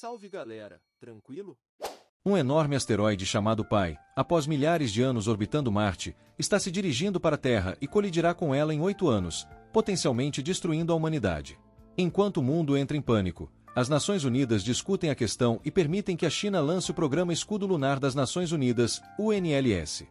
Salve galera, tranquilo? Um enorme asteroide chamado Pi, após milhares de anos orbitando Marte, está se dirigindo para a Terra e colidirá com ela em 8 anos, potencialmente destruindo a humanidade. Enquanto o mundo entra em pânico, as Nações Unidas discutem a questão e permitem que a China lance o Programa Escudo Lunar das Nações Unidas, UNLS.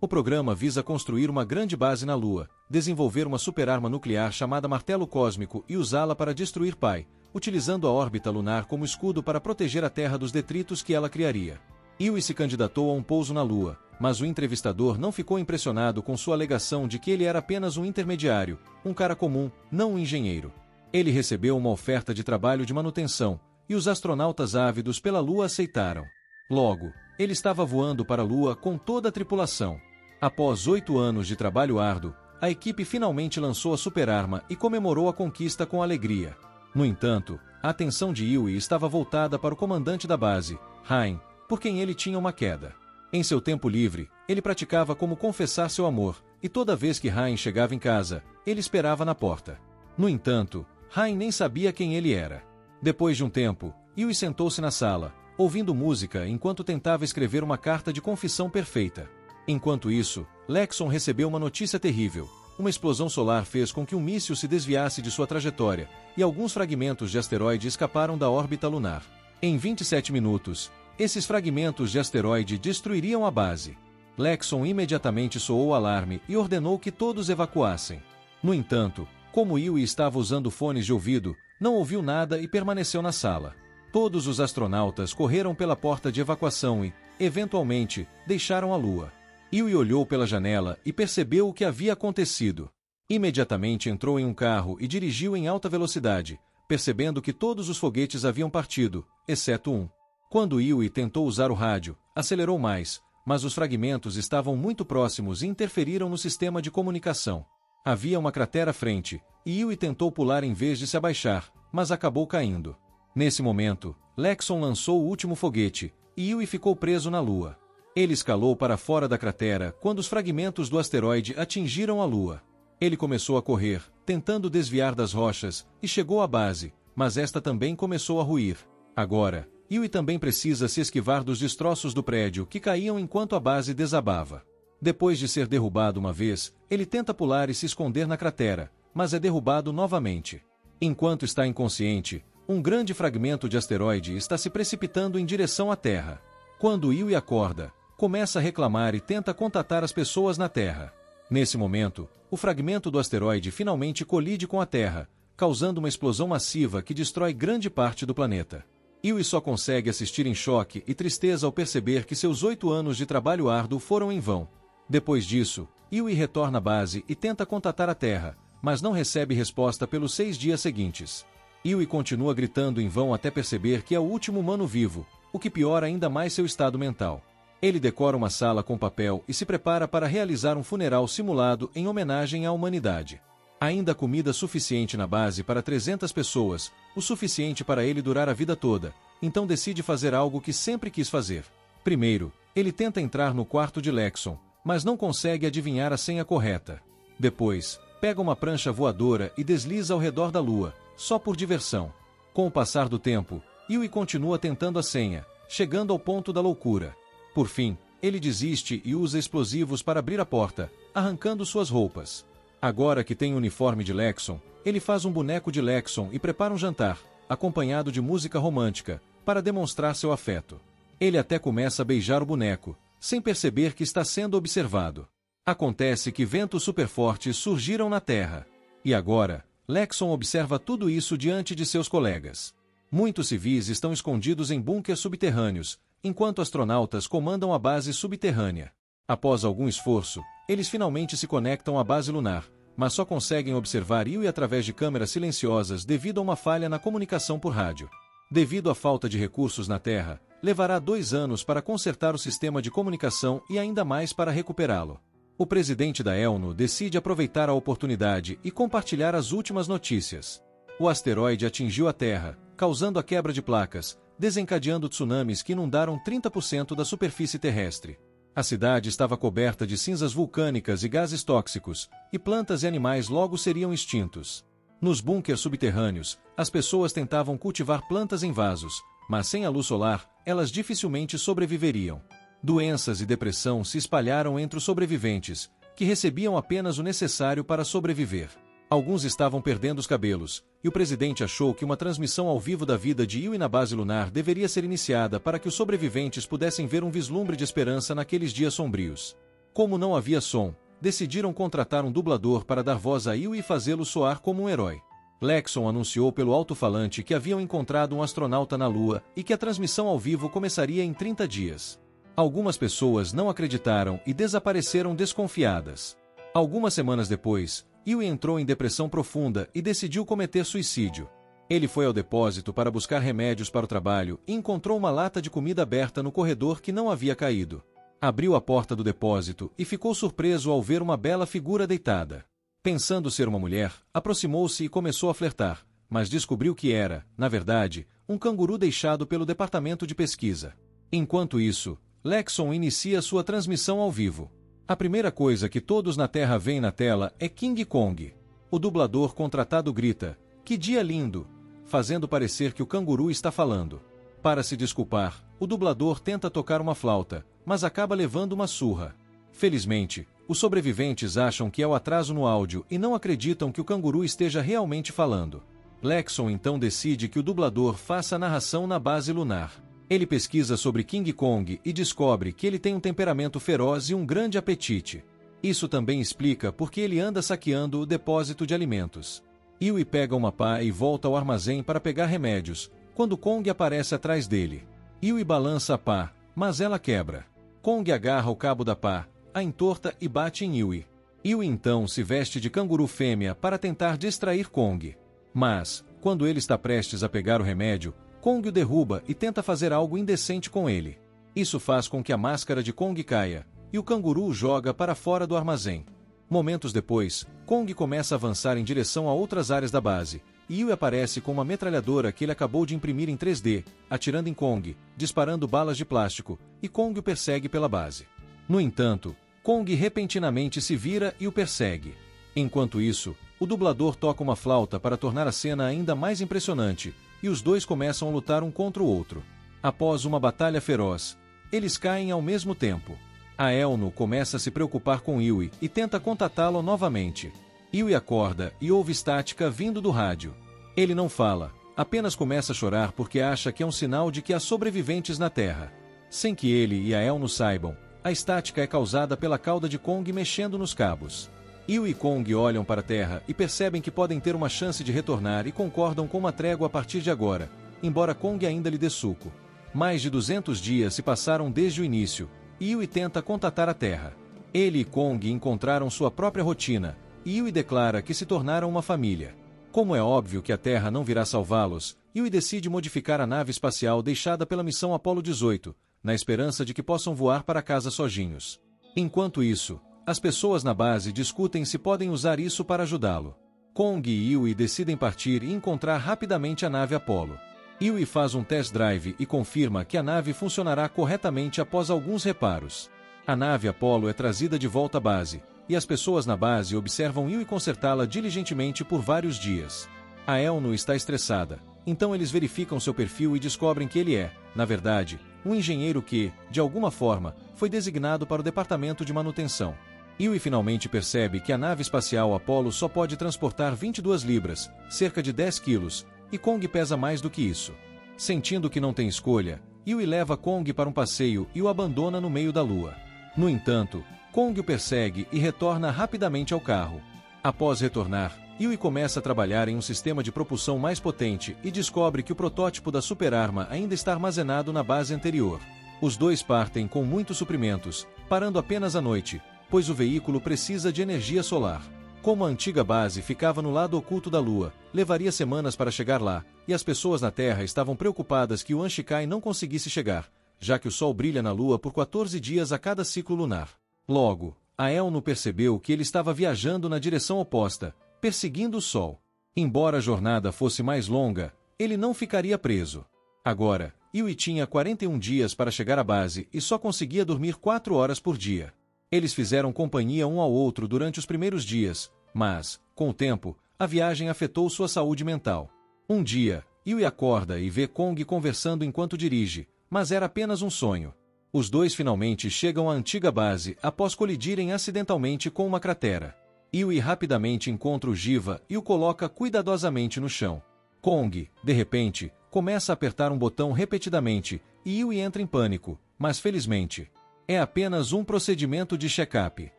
O programa visa construir uma grande base na Lua, desenvolver uma superarma nuclear chamada Martelo Cósmico e usá-la para destruir Pi, utilizando a órbita lunar como escudo para proteger a Terra dos detritos que ela criaria. Yui se candidatou a um pouso na Lua, mas o entrevistador não ficou impressionado com sua alegação de que ele era apenas um intermediário, um cara comum, não um engenheiro. Ele recebeu uma oferta de trabalho de manutenção, e os astronautas ávidos pela Lua aceitaram. Logo, ele estava voando para a Lua com toda a tripulação. Após 8 anos de trabalho árduo, a equipe finalmente lançou a superarma e comemorou a conquista com alegria. No entanto, a atenção de Yui estava voltada para o comandante da base, Han, por quem ele tinha uma queda. Em seu tempo livre, ele praticava como confessar seu amor, e toda vez que Han chegava em casa, ele esperava na porta. No entanto, Han nem sabia quem ele era. Depois de um tempo, Yui sentou-se na sala, ouvindo música enquanto tentava escrever uma carta de confissão perfeita. Enquanto isso, Lexon recebeu uma notícia terrível. Uma explosão solar fez com que um míssil se desviasse de sua trajetória, e alguns fragmentos de asteroide escaparam da órbita lunar. Em 27 minutos, esses fragmentos de asteroide destruiriam a base. Lexon imediatamente soou o alarme e ordenou que todos evacuassem. No entanto, como Yui estava usando fones de ouvido, não ouviu nada e permaneceu na sala. Todos os astronautas correram pela porta de evacuação e, eventualmente, deixaram a Lua. Yui olhou pela janela e percebeu o que havia acontecido. Imediatamente entrou em um carro e dirigiu em alta velocidade, percebendo que todos os foguetes haviam partido, exceto um. Quando Yui tentou usar o rádio, acelerou mais, mas os fragmentos estavam muito próximos e interferiram no sistema de comunicação. Havia uma cratera à frente, e Yui tentou pular em vez de se abaixar, mas acabou caindo. Nesse momento, Lexon lançou o último foguete, e Yui ficou preso na Lua. Ele escalou para fora da cratera quando os fragmentos do asteroide atingiram a Lua. Ele começou a correr, tentando desviar das rochas, e chegou à base, mas esta também começou a ruir. Agora, Yui também precisa se esquivar dos destroços do prédio que caíam enquanto a base desabava. Depois de ser derrubado uma vez, ele tenta pular e se esconder na cratera, mas é derrubado novamente. Enquanto está inconsciente, um grande fragmento de asteroide está se precipitando em direção à Terra. Quando Yui acorda, começa a reclamar e tenta contatar as pessoas na Terra. Nesse momento, o fragmento do asteroide finalmente colide com a Terra, causando uma explosão massiva que destrói grande parte do planeta. Yui só consegue assistir em choque e tristeza ao perceber que seus 8 anos de trabalho árduo foram em vão. Depois disso, Yui retorna à base e tenta contatar a Terra, mas não recebe resposta pelos 6 dias seguintes. Yui continua gritando em vão até perceber que é o último humano vivo, o que piora ainda mais seu estado mental. Ele decora uma sala com papel e se prepara para realizar um funeral simulado em homenagem à humanidade. Ainda há comida suficiente na base para 300 pessoas, o suficiente para ele durar a vida toda, então decide fazer algo que sempre quis fazer. Primeiro, ele tenta entrar no quarto de Lexon, mas não consegue adivinhar a senha correta. Depois, pega uma prancha voadora e desliza ao redor da Lua, só por diversão. Com o passar do tempo, Yui continua tentando a senha, chegando ao ponto da loucura. Por fim, ele desiste e usa explosivos para abrir a porta, arrancando suas roupas. Agora que tem o uniforme de Lexon, ele faz um boneco de Lexon e prepara um jantar, acompanhado de música romântica, para demonstrar seu afeto. Ele até começa a beijar o boneco, sem perceber que está sendo observado. Acontece que ventos superfortes surgiram na Terra. E agora, Lexon observa tudo isso diante de seus colegas. Muitos civis estão escondidos em bunkers subterrâneos, enquanto astronautas comandam a base subterrânea. Após algum esforço, eles finalmente se conectam à base lunar, mas só conseguem observar Yui através de câmeras silenciosas devido a uma falha na comunicação por rádio. Devido à falta de recursos na Terra, levará 2 anos para consertar o sistema de comunicação e ainda mais para recuperá-lo. O presidente da ONU decide aproveitar a oportunidade e compartilhar as últimas notícias. O asteroide atingiu a Terra, causando a quebra de placas, desencadeando tsunamis que inundaram 30% da superfície terrestre. A cidade estava coberta de cinzas vulcânicas e gases tóxicos, e plantas e animais logo seriam extintos. Nos bunkers subterrâneos, as pessoas tentavam cultivar plantas em vasos, mas sem a luz solar, elas dificilmente sobreviveriam. Doenças e depressão se espalharam entre os sobreviventes, que recebiam apenas o necessário para sobreviver. Alguns estavam perdendo os cabelos, e o presidente achou que uma transmissão ao vivo da vida de Yui na base lunar deveria ser iniciada para que os sobreviventes pudessem ver um vislumbre de esperança naqueles dias sombrios. Como não havia som, decidiram contratar um dublador para dar voz a Yui e fazê-lo soar como um herói. Lexon anunciou pelo alto-falante que haviam encontrado um astronauta na Lua e que a transmissão ao vivo começaria em 30 dias. Algumas pessoas não acreditaram e desapareceram desconfiadas. Algumas semanas depois, Yui entrou em depressão profunda e decidiu cometer suicídio. Ele foi ao depósito para buscar remédios para o trabalho e encontrou uma lata de comida aberta no corredor que não havia caído. Abriu a porta do depósito e ficou surpreso ao ver uma bela figura deitada. Pensando ser uma mulher, aproximou-se e começou a flertar, mas descobriu que era, na verdade, um canguru deixado pelo departamento de pesquisa. Enquanto isso, Lexon inicia sua transmissão ao vivo. A primeira coisa que todos na Terra veem na tela é King Kong. O dublador contratado grita, "Que dia lindo!", fazendo parecer que o canguru está falando. Para se desculpar, o dublador tenta tocar uma flauta, mas acaba levando uma surra. Felizmente, os sobreviventes acham que é o atraso no áudio e não acreditam que o canguru esteja realmente falando. Lexon então decide que o dublador faça a narração na base lunar. Ele pesquisa sobre King Kong e descobre que ele tem um temperamento feroz e um grande apetite. Isso também explica por que ele anda saqueando o depósito de alimentos. Yui pega uma pá e volta ao armazém para pegar remédios, quando Kong aparece atrás dele. Yui balança a pá, mas ela quebra. Kong agarra o cabo da pá, a entorta e bate em Yui. Yui então se veste de canguru fêmea para tentar distrair Kong. Mas, quando ele está prestes a pegar o remédio, Kong o derruba e tenta fazer algo indecente com ele. Isso faz com que a máscara de Kong caia, e o canguru o joga para fora do armazém. Momentos depois, Kong começa a avançar em direção a outras áreas da base, e Yui aparece com uma metralhadora que ele acabou de imprimir em 3D, atirando em Kong, disparando balas de plástico, e Kong o persegue pela base. No entanto, Kong repentinamente se vira e o persegue. Enquanto isso, o dublador toca uma flauta para tornar a cena ainda mais impressionante, e os dois começam a lutar um contra o outro. Após uma batalha feroz, eles caem ao mesmo tempo. A Elno começa a se preocupar com Yui e tenta contatá-lo novamente. Yui acorda e ouve estática vindo do rádio. Ele não fala, apenas começa a chorar porque acha que é um sinal de que há sobreviventes na Terra. Sem que ele e a Elno saibam, a estática é causada pela cauda de Kong mexendo nos cabos. Yui e Kong olham para a Terra e percebem que podem ter uma chance de retornar e concordam com uma trégua a partir de agora, embora Kong ainda lhe dê suco. Mais de 200 dias se passaram desde o início, e Yui tenta contatar a Terra. Ele e Kong encontraram sua própria rotina, e Yui declara que se tornaram uma família. Como é óbvio que a Terra não virá salvá-los, Yui decide modificar a nave espacial deixada pela missão Apollo 18, na esperança de que possam voar para casa sozinhos. Enquanto isso, as pessoas na base discutem se podem usar isso para ajudá-lo. Kong e Yui decidem partir e encontrar rapidamente a nave Apollo. Yui faz um test drive e confirma que a nave funcionará corretamente após alguns reparos. A nave Apollo é trazida de volta à base, e as pessoas na base observam Yui consertá-la diligentemente por vários dias. A Elno está estressada, então eles verificam seu perfil e descobrem que ele é, na verdade, um engenheiro que, de alguma forma, foi designado para o departamento de manutenção. Yui finalmente percebe que a nave espacial Apollo só pode transportar 22 libras, cerca de 10 quilos, e Kong pesa mais do que isso. Sentindo que não tem escolha, Yui leva Kong para um passeio e o abandona no meio da lua. No entanto, Kong o persegue e retorna rapidamente ao carro. Após retornar, Yui começa a trabalhar em um sistema de propulsão mais potente e descobre que o protótipo da superarma ainda está armazenado na base anterior. Os dois partem com muitos suprimentos, parando apenas à noite, pois o veículo precisa de energia solar. Como a antiga base ficava no lado oculto da Lua, levaria semanas para chegar lá, e as pessoas na Terra estavam preocupadas que o Anshikai não conseguisse chegar, já que o Sol brilha na Lua por 14 dias a cada ciclo lunar. Logo, a Elno percebeu que ele estava viajando na direção oposta, perseguindo o Sol. Embora a jornada fosse mais longa, ele não ficaria preso. Agora, Yui tinha 41 dias para chegar à base e só conseguia dormir 4 horas por dia. Eles fizeram companhia um ao outro durante os primeiros dias, mas, com o tempo, a viagem afetou sua saúde mental. Um dia, Yui acorda e vê Kong conversando enquanto dirige, mas era apenas um sonho. Os dois finalmente chegam à antiga base após colidirem acidentalmente com uma cratera. Yui rapidamente encontra o Jiva e o coloca cuidadosamente no chão. Kong, de repente, começa a apertar um botão repetidamente e Yui entra em pânico, mas felizmente, é apenas um procedimento de check-up.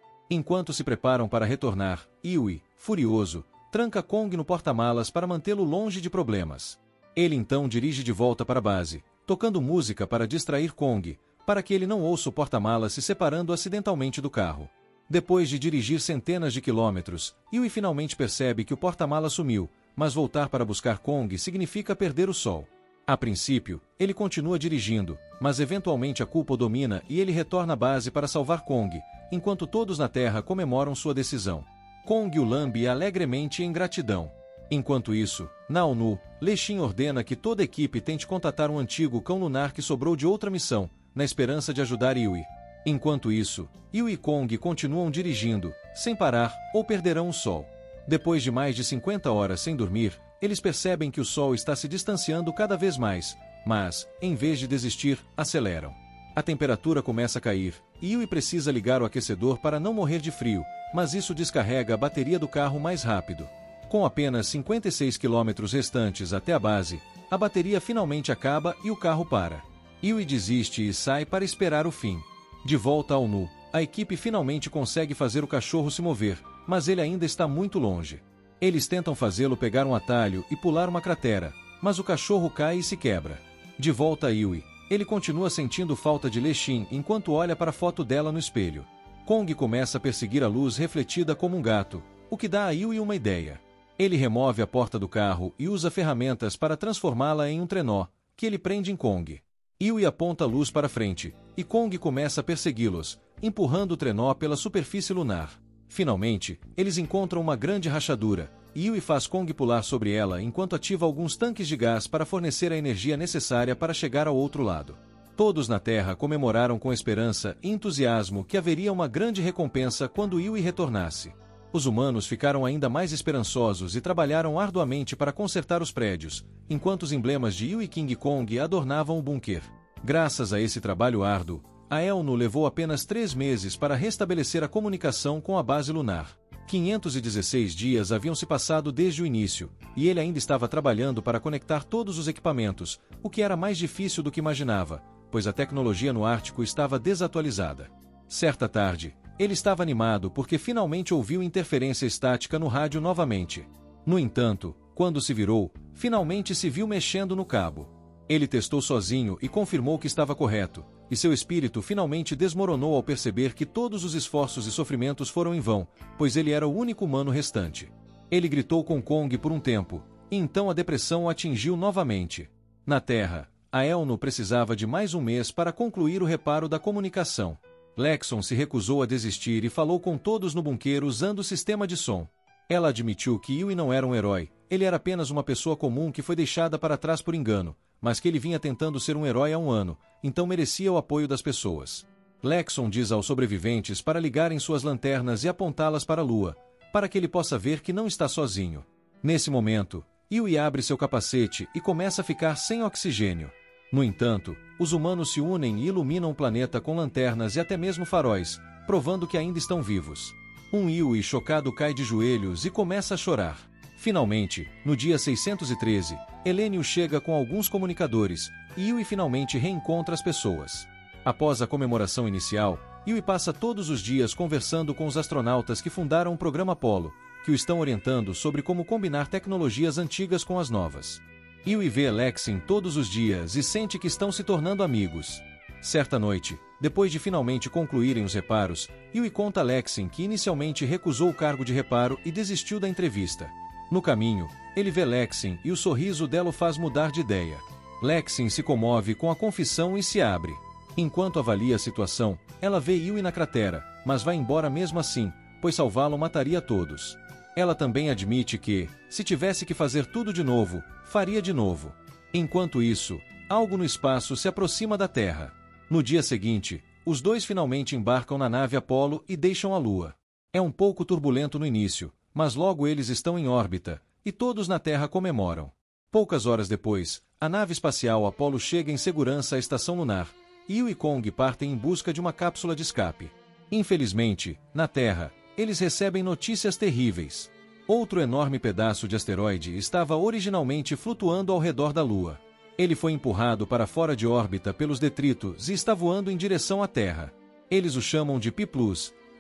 Enquanto se preparam para retornar, Yui, furioso, tranca Kong no porta-malas para mantê-lo longe de problemas. Ele então dirige de volta para a base, tocando música para distrair Kong, para que ele não ouça o porta-malas se separando acidentalmente do carro. Depois de dirigir centenas de quilômetros, Yui finalmente percebe que o porta-malas sumiu, mas voltar para buscar Kong significa perder o sol. A princípio, ele continua dirigindo, mas eventualmente a culpa o domina e ele retorna à base para salvar Kong, enquanto todos na Terra comemoram sua decisão. Kong o lambe alegremente em gratidão. Enquanto isso, na ONU, Lexin ordena que toda a equipe tente contatar um antigo cão lunar que sobrou de outra missão, na esperança de ajudar Yui. Enquanto isso, Yui e Kong continuam dirigindo, sem parar, ou perderão o sol. Depois de mais de 50 horas sem dormir, eles percebem que o sol está se distanciando cada vez mais, mas, em vez de desistir, aceleram. A temperatura começa a cair, e Yui precisa ligar o aquecedor para não morrer de frio, mas isso descarrega a bateria do carro mais rápido. Com apenas 56 quilômetros restantes até a base, a bateria finalmente acaba e o carro para. Yui desiste e sai para esperar o fim. De volta ao Nu, a equipe finalmente consegue fazer o cachorro se mover, mas ele ainda está muito longe. Eles tentam fazê-lo pegar um atalho e pular uma cratera, mas o cachorro cai e se quebra. De volta a Yui, ele continua sentindo falta de Lexin enquanto olha para a foto dela no espelho. Kong começa a perseguir a luz refletida como um gato, o que dá a Yui uma ideia. Ele remove a porta do carro e usa ferramentas para transformá-la em um trenó, que ele prende em Kong. Yui aponta a luz para frente, e Kong começa a persegui-los, empurrando o trenó pela superfície lunar. Finalmente, eles encontram uma grande rachadura, e Yui faz Kong pular sobre ela enquanto ativa alguns tanques de gás para fornecer a energia necessária para chegar ao outro lado. Todos na Terra comemoraram com esperança e entusiasmo que haveria uma grande recompensa quando Yui retornasse. Os humanos ficaram ainda mais esperançosos e trabalharam arduamente para consertar os prédios, enquanto os emblemas de Yui e King Kong adornavam o bunker. Graças a esse trabalho árduo, a ELNU levou apenas 3 meses para restabelecer a comunicação com a base lunar. 516 dias haviam se passado desde o início, e ele ainda estava trabalhando para conectar todos os equipamentos, o que era mais difícil do que imaginava, pois a tecnologia no Ártico estava desatualizada. Certa tarde, ele estava animado porque finalmente ouviu interferência estática no rádio novamente. No entanto, quando se virou, finalmente se viu mexendo no cabo. Ele testou sozinho e confirmou que estava correto, e seu espírito finalmente desmoronou ao perceber que todos os esforços e sofrimentos foram em vão, pois ele era o único humano restante. Ele gritou com Kong por um tempo, e então a depressão o atingiu novamente. Na Terra, a ELNU precisava de mais um mês para concluir o reparo da comunicação. Lexon se recusou a desistir e falou com todos no bunker usando o sistema de som. Ela admitiu que Yui não era um herói, ele era apenas uma pessoa comum que foi deixada para trás por engano, mas que ele vinha tentando ser um herói há um ano, então merecia o apoio das pessoas. Lexon diz aos sobreviventes para ligarem suas lanternas e apontá-las para a lua, para que ele possa ver que não está sozinho. Nesse momento, Yui abre seu capacete e começa a ficar sem oxigênio. No entanto, os humanos se unem e iluminam o planeta com lanternas e até mesmo faróis, provando que ainda estão vivos. Yui chocado cai de joelhos e começa a chorar. Finalmente, no dia 613, Helênio chega com alguns comunicadores, e Yui finalmente reencontra as pessoas. Após a comemoração inicial, Yui passa todos os dias conversando com os astronautas que fundaram o programa Apollo, que o estão orientando sobre como combinar tecnologias antigas com as novas. Yui vê Lexin todos os dias e sente que estão se tornando amigos. Certa noite, depois de finalmente concluírem os reparos, Yui conta a Lexin que inicialmente recusou o cargo de reparo e desistiu da entrevista. No caminho, ele vê Lexin e o sorriso dela o faz mudar de ideia. Lexin se comove com a confissão e se abre. Enquanto avalia a situação, ela vê Yui na cratera, mas vai embora mesmo assim, pois salvá-lo mataria todos. Ela também admite que, se tivesse que fazer tudo de novo, faria de novo. Enquanto isso, algo no espaço se aproxima da Terra. No dia seguinte, os dois finalmente embarcam na nave Apollo e deixam a Lua. É um pouco turbulento no início, mas logo eles estão em órbita, e todos na Terra comemoram. Poucas horas depois, a nave espacial Apollo chega em segurança à estação lunar, e Yu e Kong partem em busca de uma cápsula de escape. Infelizmente, na Terra, eles recebem notícias terríveis. Outro enorme pedaço de asteroide estava originalmente flutuando ao redor da Lua. Ele foi empurrado para fora de órbita pelos detritos e está voando em direção à Terra. Eles o chamam de P+,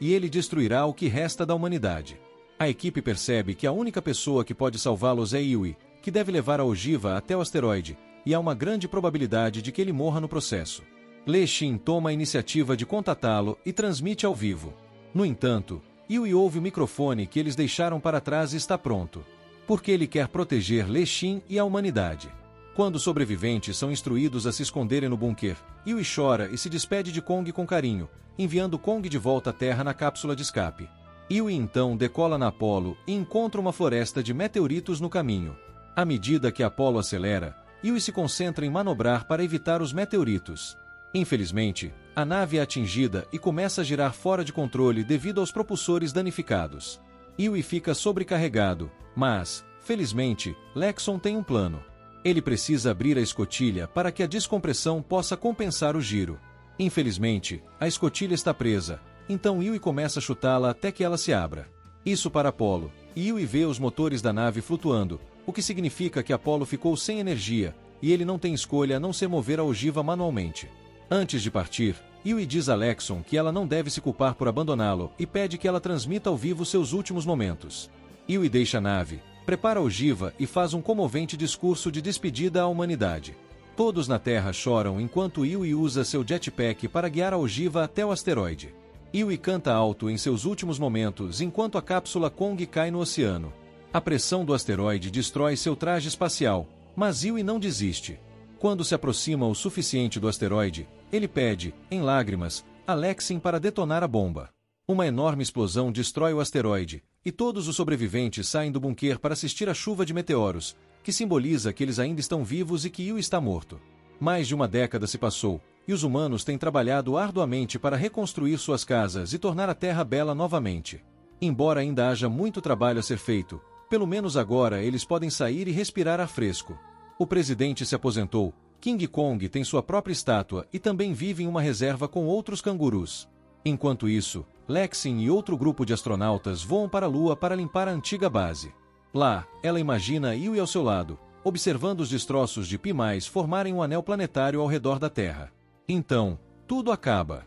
e ele destruirá o que resta da humanidade. A equipe percebe que a única pessoa que pode salvá-los é Yui, que deve levar a ogiva até o asteroide, e há uma grande probabilidade de que ele morra no processo. Lexin toma a iniciativa de contatá-lo e transmite ao vivo. No entanto, Yui ouve o microfone que eles deixaram para trás e está pronto. Porque ele quer proteger Lexin e a humanidade. Quando os sobreviventes são instruídos a se esconderem no bunker, Yui chora e se despede de Kong com carinho, enviando Kong de volta à Terra na cápsula de escape. Yui então decola na Apollo e encontra uma floresta de meteoritos no caminho. À medida que a Apollo acelera, Yui se concentra em manobrar para evitar os meteoritos. Infelizmente, a nave é atingida e começa a girar fora de controle devido aos propulsores danificados. Yui fica sobrecarregado, mas, felizmente, Lexon tem um plano. Ele precisa abrir a escotilha para que a descompressão possa compensar o giro. Infelizmente, a escotilha está presa, então Yui começa a chutá-la até que ela se abra. Isso para Apollo, e Yui vê os motores da nave flutuando, o que significa que Apollo ficou sem energia, e ele não tem escolha a não ser mover a ogiva manualmente. Antes de partir, Yui diz a Lexon que ela não deve se culpar por abandoná-lo e pede que ela transmita ao vivo seus últimos momentos. Yui deixa a nave, prepara a ogiva e faz um comovente discurso de despedida à humanidade. Todos na Terra choram enquanto Yui usa seu jetpack para guiar a ogiva até o asteroide. Yui canta alto em seus últimos momentos enquanto a cápsula Kong cai no oceano. A pressão do asteroide destrói seu traje espacial, mas Yui não desiste. Quando se aproxima o suficiente do asteroide, ele pede, em lágrimas, a Lexin para detonar a bomba. Uma enorme explosão destrói o asteroide, e todos os sobreviventes saem do bunker para assistir à chuva de meteoros, que simboliza que eles ainda estão vivos e que Yui está morto. Mais de uma década se passou, e os humanos têm trabalhado arduamente para reconstruir suas casas e tornar a Terra bela novamente. Embora ainda haja muito trabalho a ser feito, pelo menos agora eles podem sair e respirar ar fresco. O presidente se aposentou, King Kong tem sua própria estátua e também vive em uma reserva com outros cangurus. Enquanto isso, Lexin e outro grupo de astronautas voam para a Lua para limpar a antiga base. Lá, ela imagina Yui ao seu lado, observando os destroços de Pi+, formarem um anel planetário ao redor da Terra. Então, tudo acaba.